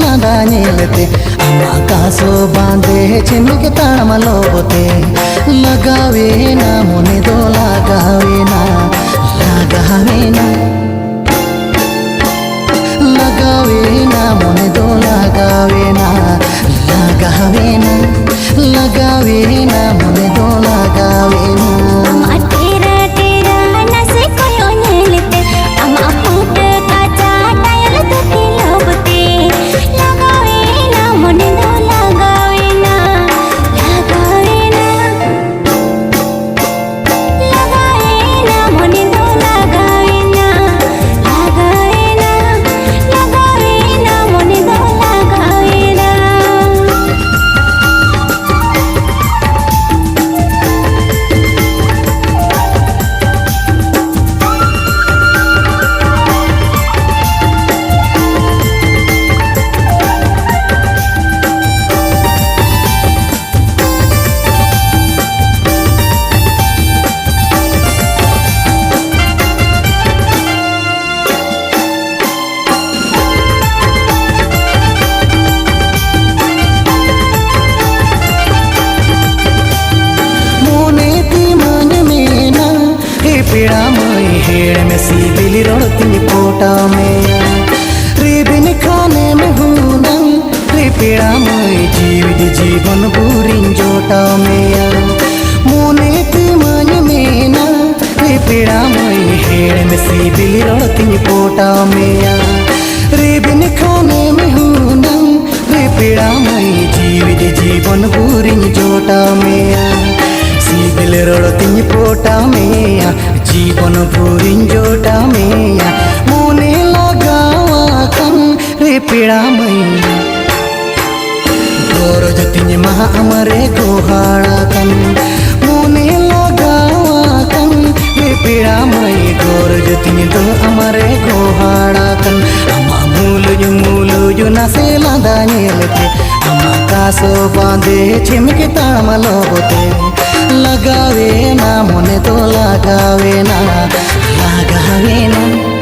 लादा नेलते आकाशो बांधे चिमके ताड़मलो बोते लगावे ना मोने दो लगावे ना लगावे ना लगावे ना मोने दो लगावे ना लगावे ना लगावे ना मोने दो लगावे ना पीड़ा मई हेड़ में सीबिली रोड़ती पोटा में रिबिन खाने में हूँ रे पीड़ा मई जीवित जीवन बुरिन जोटा में मोने ती मन में ना रे पीड़ा मई हेड़ में सीबिली रोड़ती पोटा में रिबिन खाने में हूँ रे पीड़ा मई जीवित जीवन बुरिन जोटा में सीबिल रोड़ती पोटा में जीवन भूरिन जोटा में मोने लगावा कन रे पीड़ा मैया गोर जतिन महा अमरे गोहाड़ा कन मोने लगावा कन रे पीड़ा मई गोर जतिन दो अमरे गोहाड़ा कन अमा मूलु नसे लादा नेलते अमा कासो बांधे चिमके ताड़मलो बोते लगावे ना मोने तो लगावे ना लगावे ना।